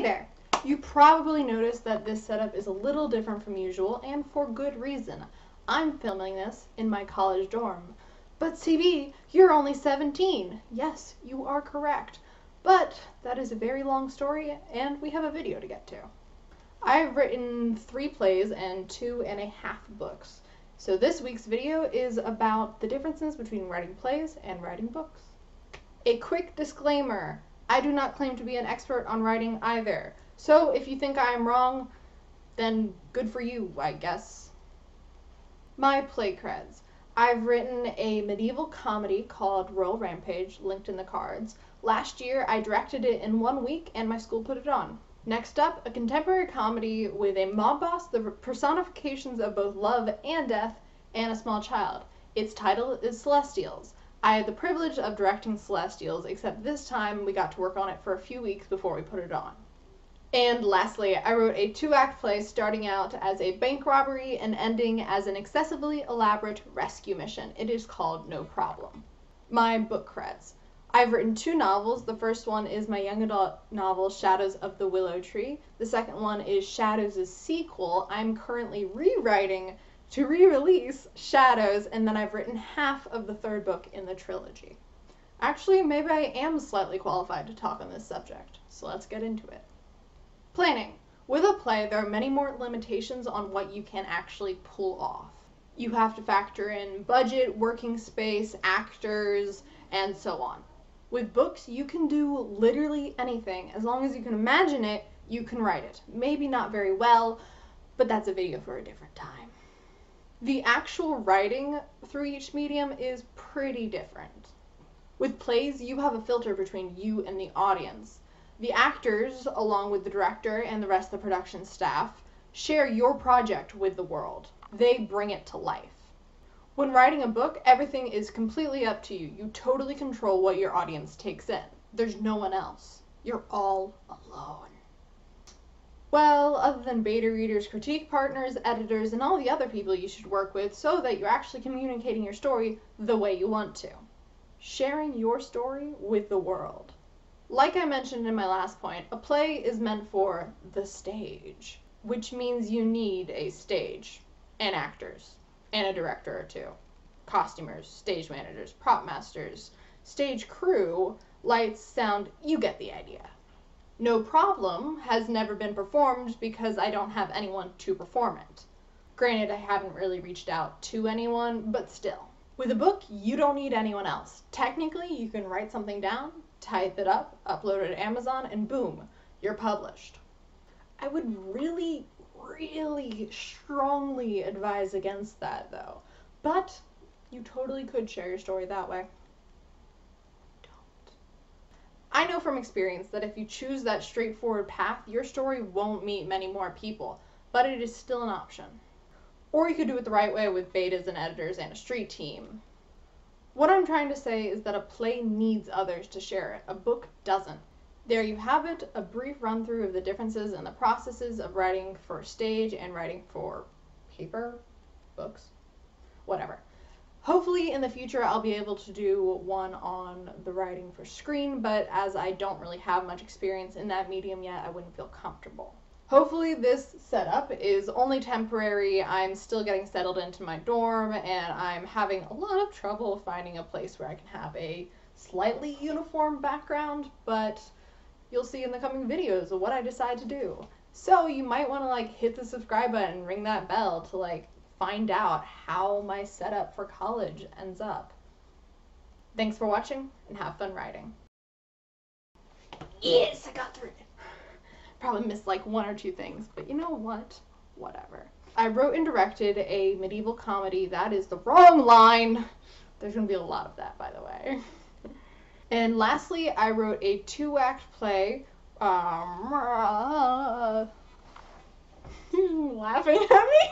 Hey there! You probably noticed that this setup is a little different from usual, and for good reason. I'm filming this in my college dorm. But CB, you're only 17. Yes, you are correct. But that is a very long story, and we have a video to get to. I've written 3 plays and 2.5 books. So this week's video is about the differences between writing plays and writing books. A quick disclaimer. I do not claim to be an expert on writing either. So if you think I am wrong, then good for you, I guess. My play creds. I've written a medieval comedy called Royal Rampage, linked in the cards. Last year I directed it in 1 week and my school put it on. Next up, a contemporary comedy with a mob boss, the personifications of both love and death, and a small child. Its title is Celestials. I had the privilege of directing Celestials, except this time we got to work on it for a few weeks before we put it on. And lastly, I wrote a 2-act play starting out as a bank robbery and ending as an excessively elaborate rescue mission. It is called No Problem. My book creds. I've written 2 novels. The first one is my young adult novel, Shadows of the Willow Tree. The second one is Shadows' sequel. I'm currently rewriting to re-release Shadows, and then I've written half of the 3rd book in the trilogy. Actually, maybe I am slightly qualified to talk on this subject, so let's get into it. Planning. With a play, there are many more limitations on what you can actually pull off. You have to factor in budget, working space, actors, and so on. With books, you can do literally anything. As long as you can imagine it, you can write it. Maybe not very well, but that's a video for a different time. The actual writing through each medium is pretty different. With plays, you have a filter between you and the audience. The actors, along with the director and the rest of the production staff, share your project with the world. They bring it to life. When writing a book, everything is completely up to you. You totally control what your audience takes in. There's no one else. You're all alone. Well, other than beta readers, critique partners, editors, and all the other people you should work with so that you're actually communicating your story the way you want to. Sharing your story with the world. Like I mentioned in my last point, a play is meant for the stage, which means you need a stage, and actors, and a director or 2, costumers, stage managers, prop masters, stage crew, lights, sound, you get the idea. No Problem has never been performed because I don't have anyone to perform it. Granted, I haven't really reached out to anyone, but still. With a book, you don't need anyone else. Technically, you can write something down, type it up, upload it to Amazon, and boom, you're published. I would really strongly advise against that, though. But you totally could share your story that way. Don't. I know from experience that if you choose that straightforward path, your story won't meet many more people, but it is still an option. Or you could do it the right way with betas and editors and a street team. What I'm trying to say is that a play needs others to share it. A book doesn't. There you have it, a brief run through of the differences and the processes of writing for stage and writing for paper, books, whatever. Hopefully in the future I'll be able to do one on the writing for screen, but as I don't really have much experience in that medium yet, I wouldn't feel comfortable. Hopefully this setup is only temporary. I'm still getting settled into my dorm and I'm having a lot of trouble finding a place where I can have a slightly uniform background, but you'll see in the coming videos of what I decide to do. So you might want to hit the subscribe button and ring that bell to find out how my setup for college ends up. Thanks for watching and have fun writing. Yes, I got through it. Probably missed 1 or 2 things, but you know what? Whatever. I wrote and directed a medieval comedy. That is the wrong line. There's gonna be a lot of that, by the way. And lastly, I wrote a 2-act play. Laughing at me?